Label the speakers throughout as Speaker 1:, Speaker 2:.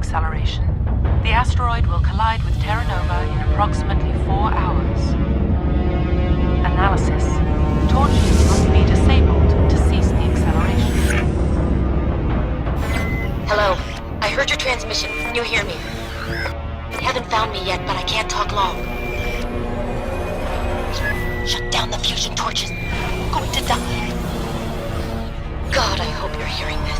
Speaker 1: acceleration. The asteroid will collide with Terra Nova in approximately 4 hours. Analysis. Torches must be disabled to cease the acceleration.
Speaker 2: Hello. I heard your transmission. Can you hear me? You haven't found me yet, but I can't talk long. Shut down the fusion torches. I'm going to die. God, I hope you're hearing this.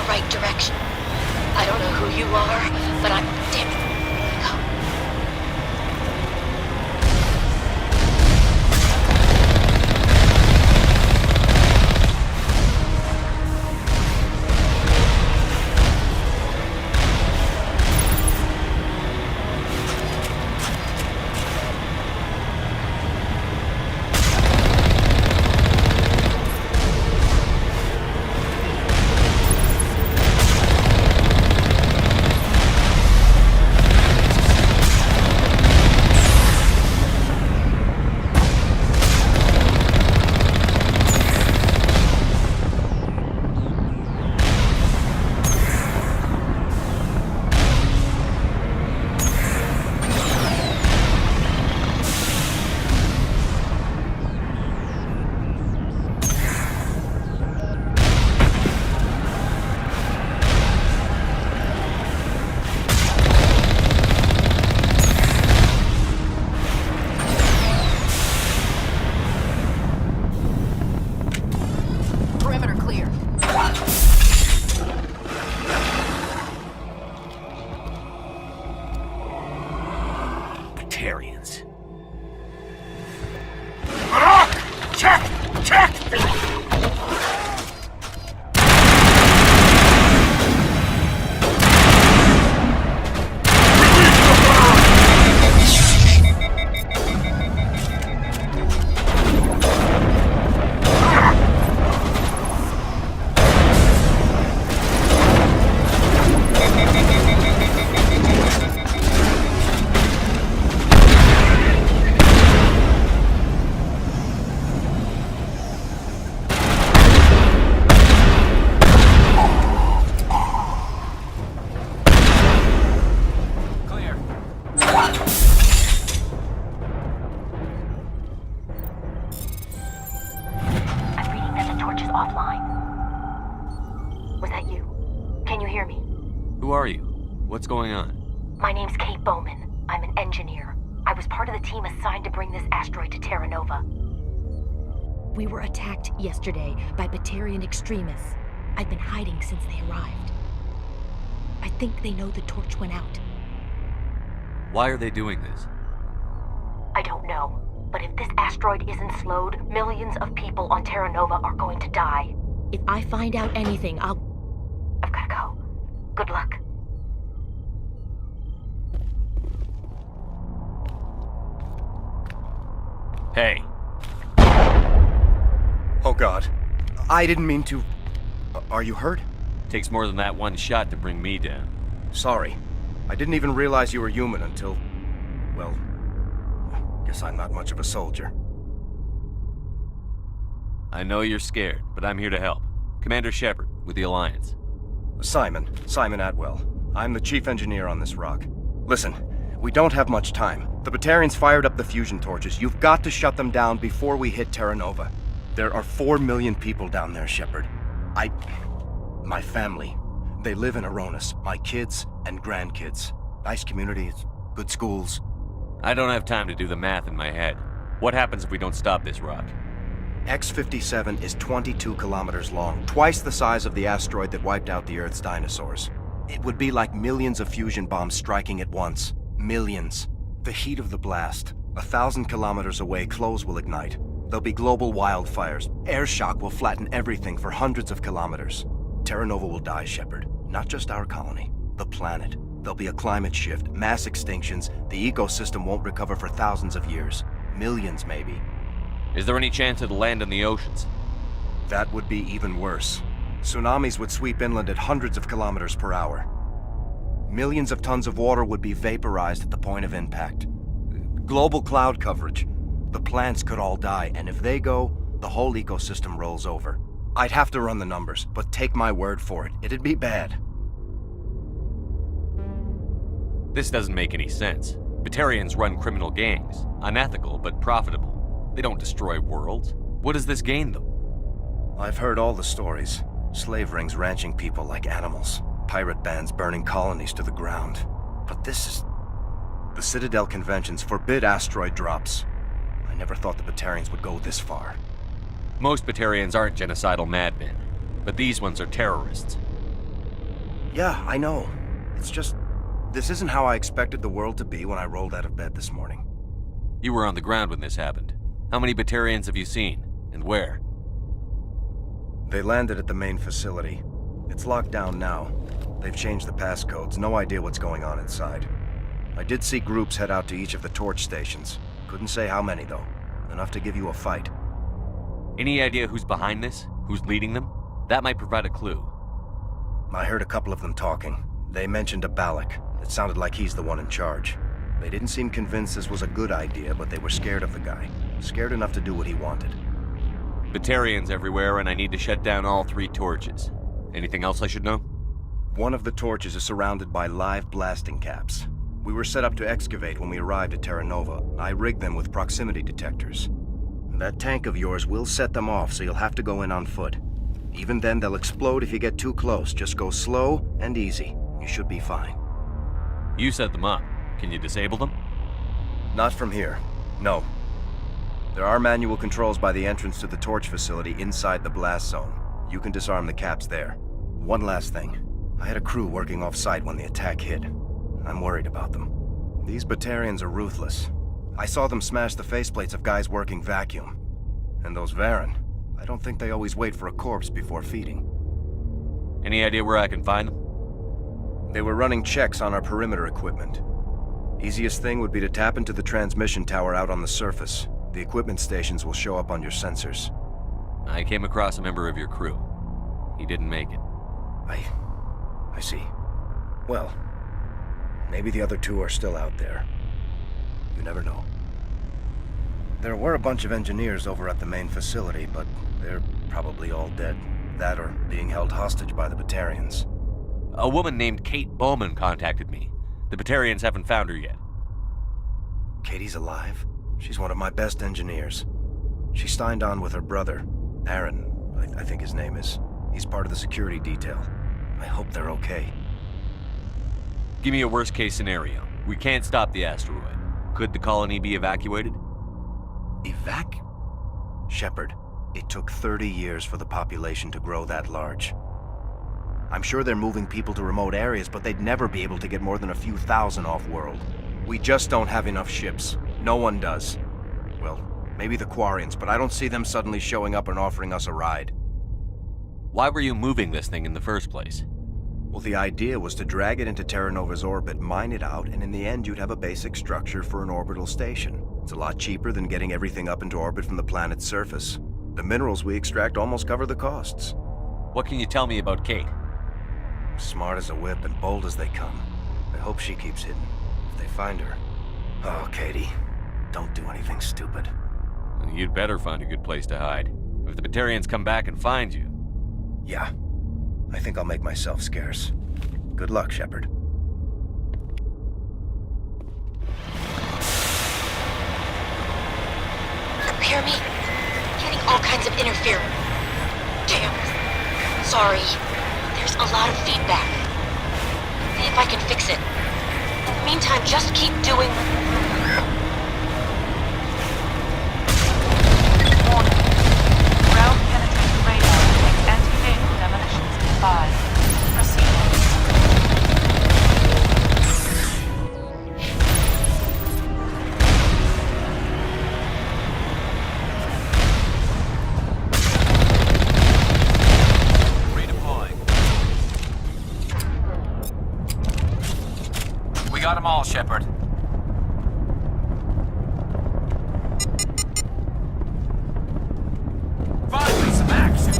Speaker 2: Right direction. I don't know who you are, but I'm... Damn it.
Speaker 3: What's going on?
Speaker 2: My name's Kate Bowman. I'm an engineer. I was part of the team assigned to bring this asteroid to Terra Nova.
Speaker 4: We were attacked yesterday by Batarian extremists. I've been hiding since they arrived. I think they know the torch went out.
Speaker 3: Why are they doing this?
Speaker 2: I don't know. But if this asteroid isn't slowed, millions of people on Terra Nova are going to die.
Speaker 4: If I find out anything, I've
Speaker 2: gotta go. Good luck.
Speaker 3: Hey.
Speaker 5: Oh God. I didn't mean to... Are you hurt?
Speaker 3: Takes more than that one shot to bring me down.
Speaker 5: Sorry. I didn't even realize you were human until... Well... Guess I'm not much of a soldier.
Speaker 3: I know you're scared, but I'm here to help. Commander Shepard, with the Alliance.
Speaker 5: Simon Atwell. I'm the chief engineer on this rock. Listen, we don't have much time. The Batarians fired up the fusion torches. You've got to shut them down before we hit Terra Nova. There are 4 million people down there, Shepard. My family. They live in Aronis, my kids and grandkids. Nice communities, good schools.
Speaker 3: I don't have time to do the math in my head. What happens if we don't stop this rock?
Speaker 5: X-57 is 22 kilometers long, twice the size of the asteroid that wiped out the Earth's dinosaurs. It would be like millions of fusion bombs striking at once. Millions. The heat of the blast. 1,000 kilometers away, clothes will ignite. There'll be global wildfires. Air shock will flatten everything for hundreds of kilometers. Terra Nova will die, Shepard. Not just our colony. The planet. There'll be a climate shift, mass extinctions. The ecosystem won't recover for thousands of years. Millions, maybe.
Speaker 3: Is there any chance it'll land in the oceans?
Speaker 5: That would be even worse. Tsunamis would sweep inland at hundreds of kilometers per hour. Millions of tons of water would be vaporized at the point of impact. Global cloud coverage. The plants could all die, and if they go, the whole ecosystem rolls over. I'd have to run the numbers, but take my word for it, it'd be bad.
Speaker 3: This doesn't make any sense. Batarians run criminal gangs. Unethical, but profitable. They don't destroy worlds. What does this gain them?
Speaker 5: I've heard all the stories. Slave rings ranching people like animals. Pirate bands burning colonies to the ground. But this is... The Citadel conventions forbid asteroid drops. I never thought the Batarians would go this far.
Speaker 3: Most Batarians aren't genocidal madmen, but these ones are terrorists.
Speaker 5: Yeah, I know. It's just... This isn't how I expected the world to be when I rolled out of bed this morning.
Speaker 3: You were on the ground when this happened. How many Batarians have you seen? And where?
Speaker 5: They landed at the main facility. It's locked down now. They've changed the passcodes. No idea what's going on inside. I did see groups head out to each of the torch stations. Couldn't say how many, though. Enough to give you a fight.
Speaker 3: Any idea who's behind this? Who's leading them? That might provide a clue.
Speaker 5: I heard a couple of them talking. They mentioned a Balak. It sounded like he's the one in charge. They didn't seem convinced this was a good idea, but they were scared of the guy. Scared enough to do what he wanted.
Speaker 3: Batarians everywhere, and I need to shut down all 3 torches. Anything else I should know?
Speaker 5: One of the torches is surrounded by live blasting caps. We were set up to excavate when we arrived at Terra Nova. I rigged them with proximity detectors. That tank of yours will set them off, so you'll have to go in on foot. Even then, they'll explode if you get too close. Just go slow and easy. You should be fine.
Speaker 3: You set them up. Can you disable them?
Speaker 5: Not from here. No. There are manual controls by the entrance to the torch facility inside the blast zone. You can disarm the caps there. One last thing. I had a crew working off-site when the attack hit. I'm worried about them. These Batarians are ruthless. I saw them smash the faceplates of guys working vacuum. And those Varen, I don't think they always wait for a corpse before feeding.
Speaker 3: Any idea where I can find them?
Speaker 5: They were running checks on our perimeter equipment. Easiest thing would be to tap into the transmission tower out on the surface. The equipment stations will show up on your sensors.
Speaker 3: I came across a member of your crew. He didn't make it.
Speaker 5: I see. Well, maybe the other 2 are still out there. You never know. There were a bunch of engineers over at the main facility, but they're probably all dead. That or being held hostage by the Batarians.
Speaker 3: A woman named Kate Bowman contacted me. The Batarians haven't found her yet.
Speaker 5: Katie's alive? She's one of my best engineers. She signed on with her brother, Aaron, I think his name is. He's part of the security detail. I hope they're okay.
Speaker 3: Give me a worst-case scenario. We can't stop the asteroid. Could the colony be evacuated?
Speaker 5: Shepard, it took 30 years for the population to grow that large. I'm sure they're moving people to remote areas, but they'd never be able to get more than a few thousand off-world. We just don't have enough ships. No one does. Well, maybe the Quarians, but I don't see them suddenly showing up and offering us a ride.
Speaker 3: Why were you moving this thing in the first place?
Speaker 5: Well, the idea was to drag it into Terra Nova's orbit, mine it out, and in the end you'd have a basic structure for an orbital station. It's a lot cheaper than getting everything up into orbit from the planet's surface. The minerals we extract almost cover the costs.
Speaker 3: What can you tell me about Kate?
Speaker 5: Smart as a whip and bold as they come. I hope she keeps hidden. If they find her... Oh, Katie. Don't do anything stupid.
Speaker 3: You'd better find a good place to hide. If the Batarians come back and find you...
Speaker 5: Yeah. I think I'll make myself scarce. Good luck, Shepard.
Speaker 2: Hear me? Getting all kinds of interference. Damn. Sorry. There's a lot of feedback. can fix it. In the meantime, just keep doing...
Speaker 1: Warning. Ground-penetrating radar detects anti-vehicle demolitions nearby. Proceed.
Speaker 6: We got them all, Shepard. Finally, some action!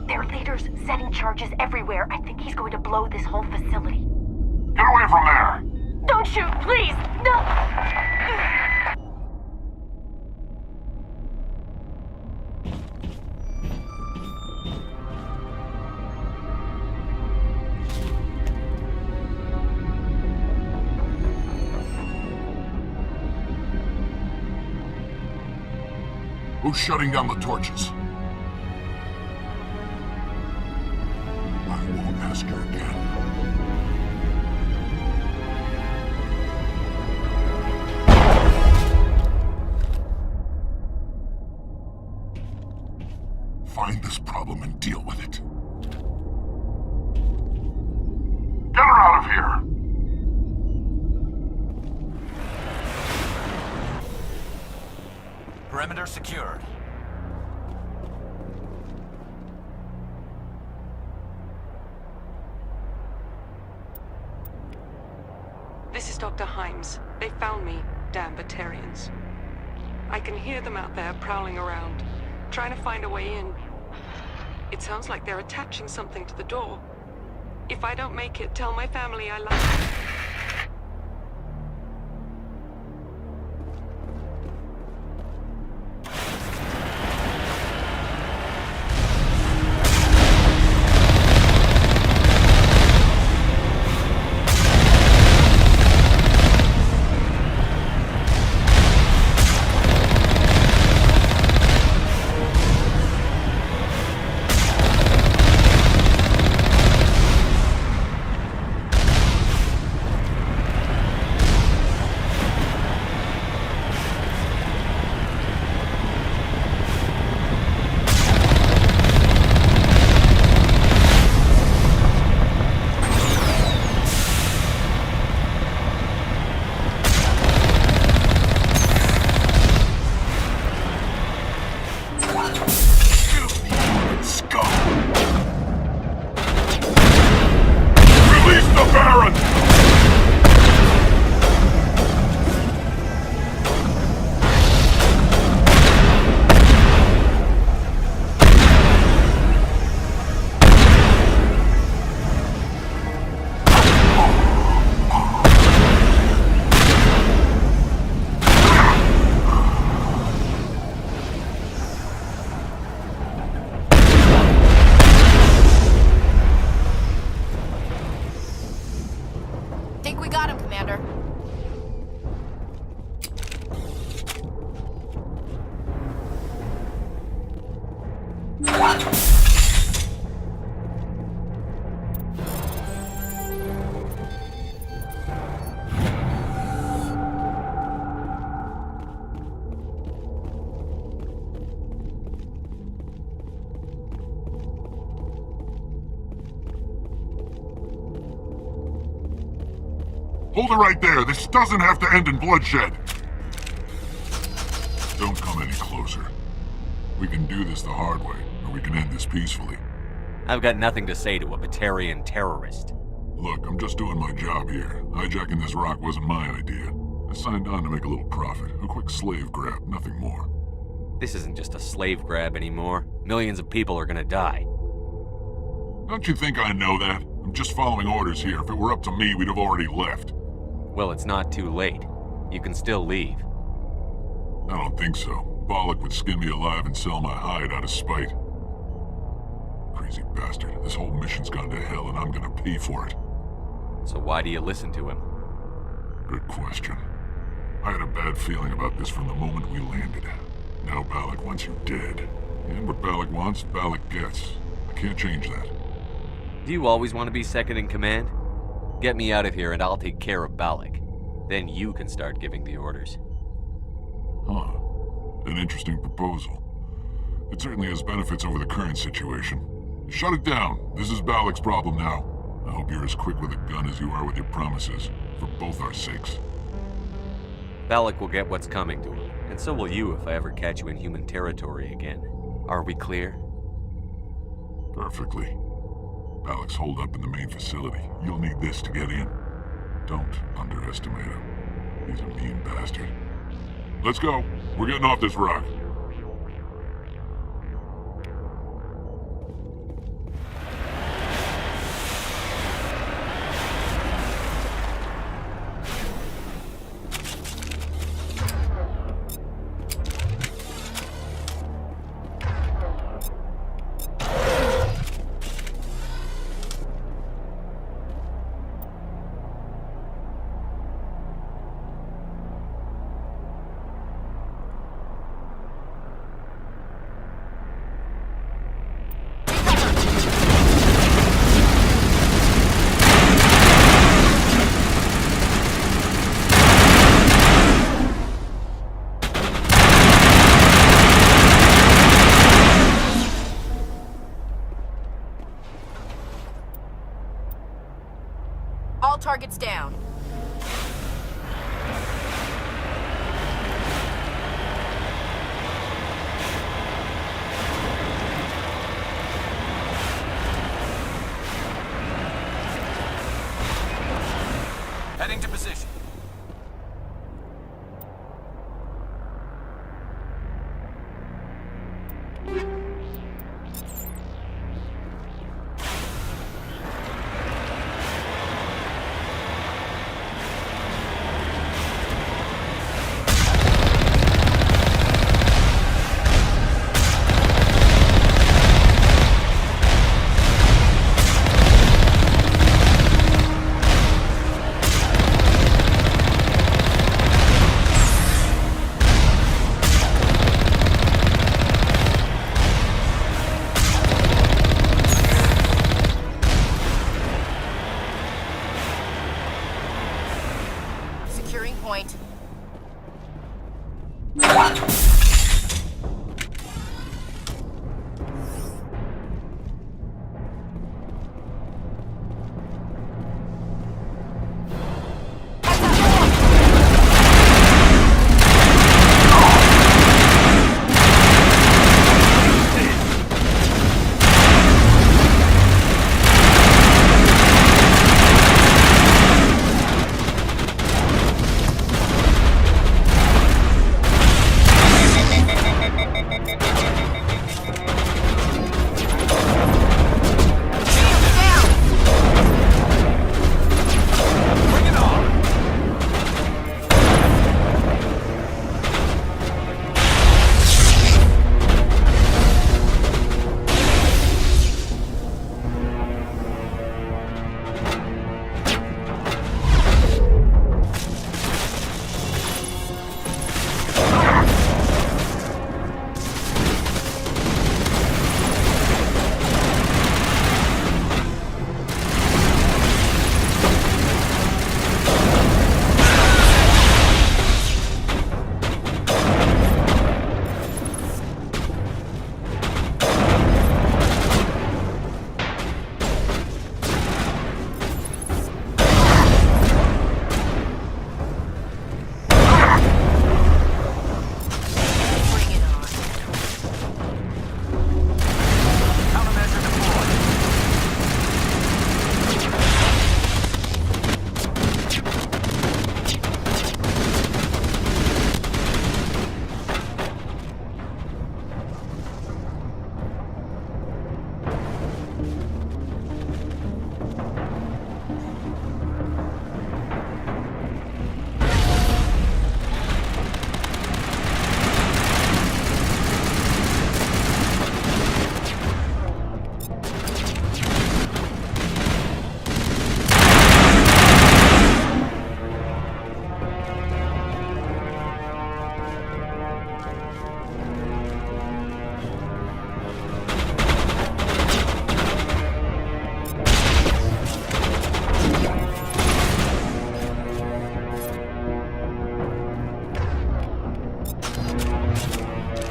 Speaker 2: Their leader's setting charges everywhere. I think he's going to blow this whole facility.
Speaker 7: Get away from there!
Speaker 2: Don't shoot, please! No!
Speaker 7: Who's shutting down the torches? I won't ask you again. Find this problem and deal with it. Get her out of here!
Speaker 6: Perimeter secured.
Speaker 8: This is Dr. Himes. They found me, damn Batarians. I can hear them out there prowling around, trying to find a way in. It sounds like they're attaching something to the door. If I don't make it, tell my family I love them.
Speaker 7: Hold it right there. This doesn't have to end in bloodshed. Don't come any closer. We can do this the hard way, or we can end this peacefully.
Speaker 3: I've got nothing to say to a Batarian terrorist.
Speaker 7: Look, I'm just doing my job here. Hijacking this rock wasn't my idea. I signed on to make a little profit. A quick slave grab, nothing more.
Speaker 3: This isn't just a slave grab anymore. Millions of people are gonna die.
Speaker 7: Don't you think I know that? I'm just following orders here. If it were up to me, we'd have already left.
Speaker 3: Well, it's not too late. You can still leave.
Speaker 7: I don't think so. Bollock would skin me alive and sell my hide out of spite. Crazy bastard. This whole mission's gone to hell and I'm gonna pay for it.
Speaker 3: So why do you listen to him?
Speaker 7: Good question. I had a bad feeling about this from the moment we landed. Now Bollock wants you dead. And what Bollock wants, Bollock gets. I can't change that.
Speaker 3: Do you always want to be second in command? Get me out of here and I'll take care of Balak. Then you can start giving the orders.
Speaker 7: Huh. An interesting proposal. It certainly has benefits over the current situation. Shut it down. This is Balak's problem now. I hope you're as quick with a gun as you are with your promises. For both our sakes.
Speaker 3: Balak will get what's coming to him. And so will you if I ever catch you in human territory again. Are we clear?
Speaker 7: Perfectly. Balak's holed up in the main facility. You'll need this to get in. Don't underestimate him. He's a mean bastard. Let's go. We're getting off this rock.
Speaker 4: All targets down.
Speaker 6: Heading to position.
Speaker 4: Securing point.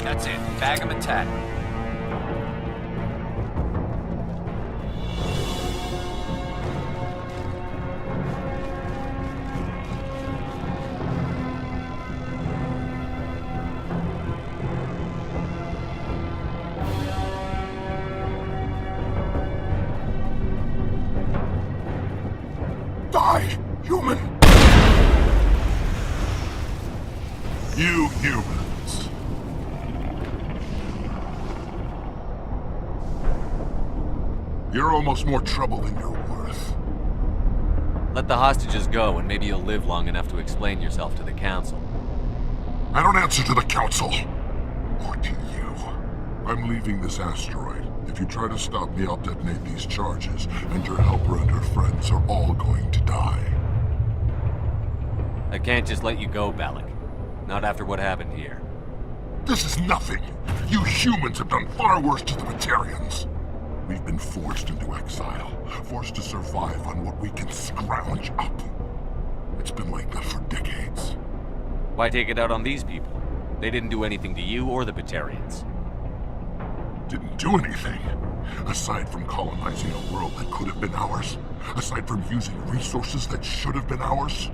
Speaker 6: That's it. Bag him and tag him.
Speaker 7: Die, human! You humans. You're almost more trouble than you're worth.
Speaker 3: Let the hostages go, and maybe you'll live long enough to explain yourself to the Council.
Speaker 7: I don't answer to the Council. Or to you. I'm leaving this asteroid. If you try to stop me, I'll detonate these charges, and your helper and her friends are all going to die.
Speaker 3: I can't just let you go, Balak. Not after what happened here.
Speaker 7: This is nothing. You humans have done far worse to the Batarians. We've been forced into exile, forced to survive on what we can scrounge up. It's been like that for decades.
Speaker 3: Why take it out on these people? They didn't do anything to you or the Batarians.
Speaker 7: Didn't do anything. Aside from colonizing a world that could have been ours. Aside from using resources that should have been ours.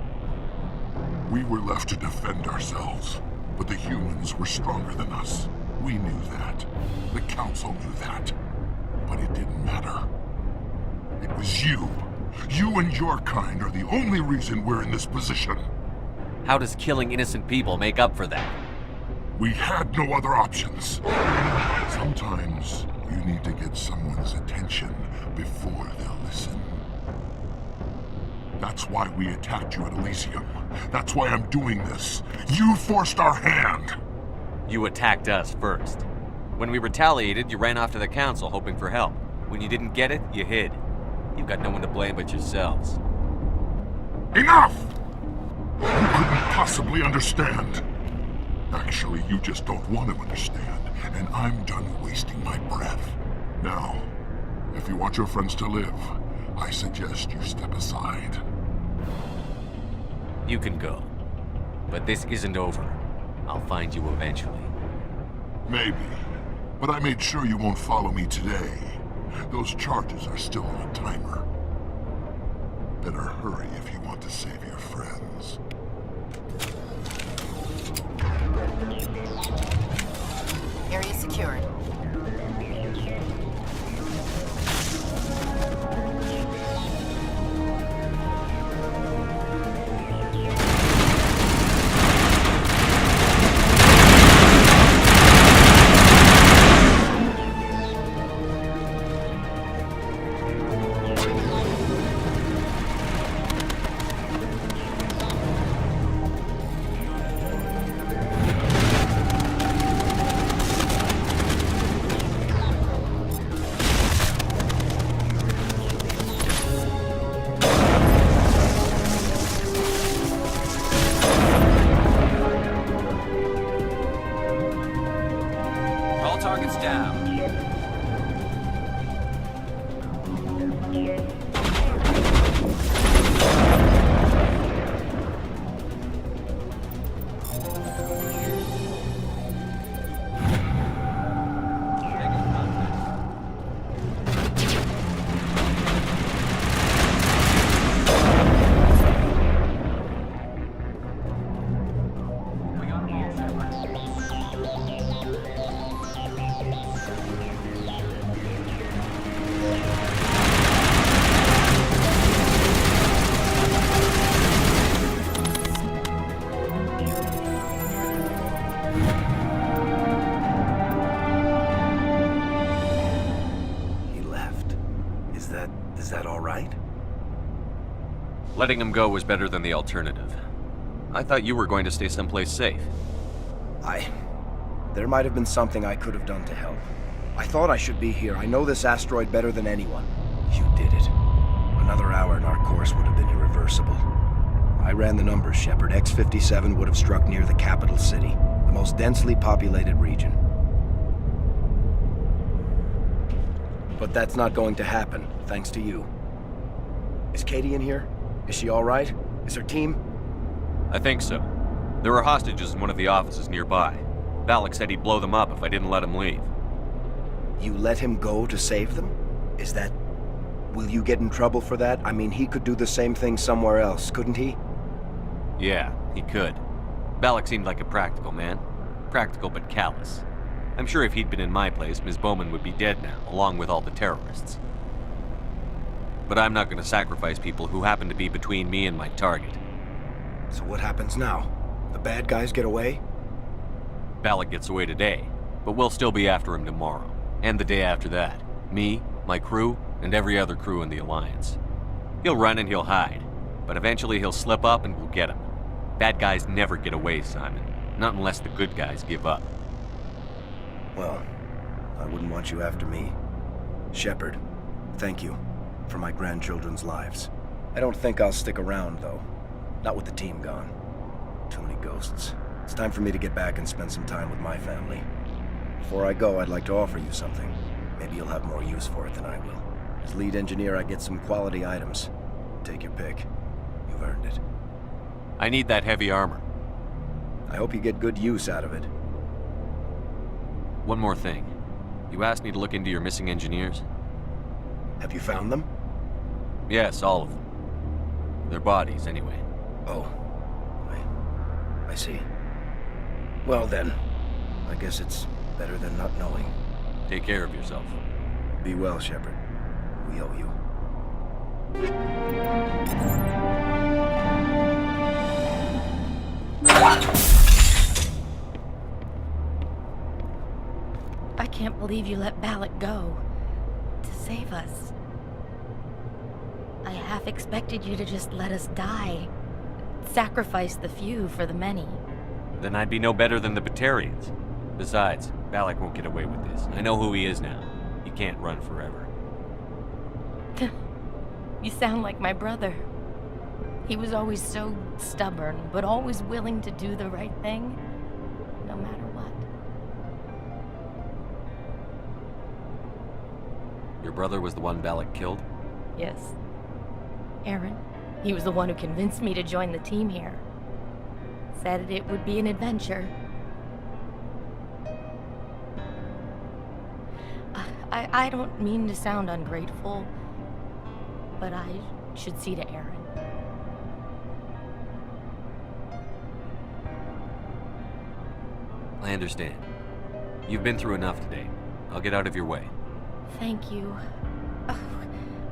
Speaker 7: We were left to defend ourselves. But the humans were stronger than us. We knew that. The Council knew that. But it didn't matter. It was you. You and your kind are the only reason we're in this position.
Speaker 3: How does killing innocent people make up for that?
Speaker 7: We had no other options. Sometimes you need to get someone's attention before they'll listen. That's why we attacked you at Elysium. That's why I'm doing this. You forced our hand!
Speaker 3: You attacked us first. When we retaliated, you ran off to the Council hoping for help. When you didn't get it, you hid. You've got no one to blame but yourselves.
Speaker 7: Enough! You couldn't possibly understand. Actually, you just don't want to understand, and I'm done wasting my breath. Now, if you want your friends to live, I suggest you step aside.
Speaker 3: You can go. But this isn't over. I'll find you eventually.
Speaker 7: Maybe. But I made sure you won't follow me today. Those charges are still on a timer. Better hurry if you want to save your friends.
Speaker 9: Area secured.
Speaker 6: Targets down.
Speaker 5: Is that all right?
Speaker 3: Letting him go was better than the alternative. I thought you were going to stay someplace safe.
Speaker 5: There might have been something I could have done to help. I thought I should be here. I know this asteroid better than anyone. You did it. Another hour and our course would have been irreversible. I ran the numbers, Shepard. X-57 would have struck near the capital city, the most densely populated region. But that's not going to happen, thanks to you. Is Katie in here? Is she all right? Is her team?
Speaker 3: I think so. There are hostages in one of the offices nearby. Balak said he'd blow them up if I didn't let him leave.
Speaker 5: You let him go to save them? Is that... Will you get in trouble for that? I mean, he could do the same thing somewhere else, couldn't he?
Speaker 3: Yeah, he could. Balak seemed like a practical man. Practical but callous. I'm sure if he'd been in my place, Ms. Bowman would be dead now, along with all the terrorists. But I'm not going to sacrifice people who happen to be between me and my target.
Speaker 5: So what happens now? The bad guys get away?
Speaker 3: Balak gets away today, but we'll still be after him tomorrow. And the day after that. Me, my crew, and every other crew in the Alliance. He'll run and he'll hide, but eventually he'll slip up and we'll get him. Bad guys never get away, Simon. Not unless the good guys give up.
Speaker 5: Well, I wouldn't want you after me. Shepard, thank you for my grandchildren's lives. I don't think I'll stick around, though. Not with the team gone. Too many ghosts. It's time for me to get back and spend some time with my family. Before I go, I'd like to offer you something. Maybe you'll have more use for it than I will. As lead engineer, I get some quality items. Take your pick. You've earned it.
Speaker 3: I need that heavy armor.
Speaker 5: I hope you get good use out of it.
Speaker 3: One more thing. You asked me to look into your missing engineers?
Speaker 5: Have you found them?
Speaker 3: Yes, all of them. Their bodies, anyway.
Speaker 5: Oh. I see. Well then, I guess it's better than not knowing.
Speaker 3: Take care of yourself.
Speaker 5: Be well, Shepard. We owe you.
Speaker 4: I can't believe you let Balak go. To save us. I half expected you to just let us die. Sacrifice the few for the many.
Speaker 3: Then I'd be no better than the Batarians. Besides, Balak won't get away with this. I know who he is now. He can't run forever.
Speaker 4: You sound like my brother. He was always so stubborn, but always willing to do the right thing, no matter what.
Speaker 3: Your brother was the one Balak killed?
Speaker 4: Yes. Aaron. He was the one who convinced me to join the team here. Said it would be an adventure. I don't mean to sound ungrateful, but I should see to Aaron.
Speaker 3: I understand. You've been through enough today. I'll get out of your way.
Speaker 4: Thank you. Oh,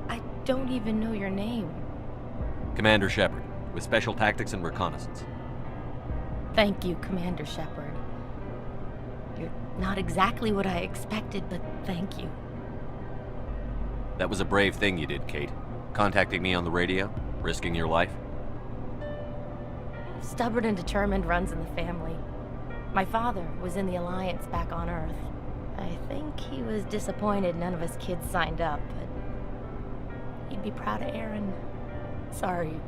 Speaker 4: I don't even know your name.
Speaker 3: Commander Shepard, with Special Tactics and Reconnaissance.
Speaker 4: Thank you, Commander Shepard. You're not exactly what I expected, but thank you.
Speaker 3: That was a brave thing you did, Kate. Contacting me on the radio, risking your life.
Speaker 4: Stubborn and determined runs in the family. My father was in the Alliance back on Earth. I think he was disappointed none of his kids signed up, but he'd be proud of Aaron. Sorry.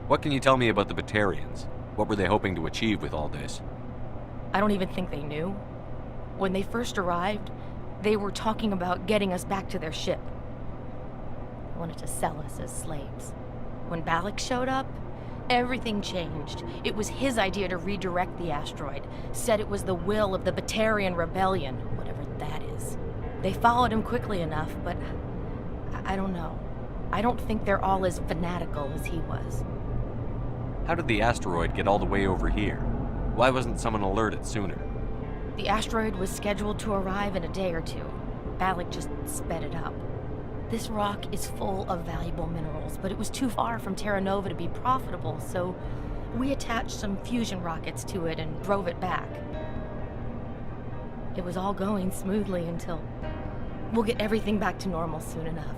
Speaker 3: What can you tell me about the Batarians? What were they hoping to achieve with all this?
Speaker 4: I don't even think they knew. When they first arrived, they were talking about getting us back to their ship. They wanted to sell us as slaves. When Balak showed up, everything changed. It was his idea to redirect the asteroid. Said it was the will of the Batarian Rebellion, whatever that is. They followed him quickly enough, but I don't know. I don't think they're all as fanatical as he was.
Speaker 3: How did the asteroid get all the way over here? Why wasn't someone alerted sooner?
Speaker 4: The asteroid was scheduled to arrive in a day or two. Balak just sped it up. This rock is full of valuable minerals, but it was too far from Terra Nova to be profitable, so we attached some fusion rockets to it and drove it back. It was all going smoothly until... We'll get everything back to normal soon enough.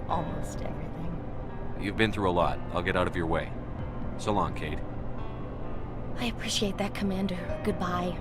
Speaker 4: Almost everything.
Speaker 3: You've been through a lot. I'll get out of your way. So long, Kate.
Speaker 4: I appreciate that, Commander. Goodbye.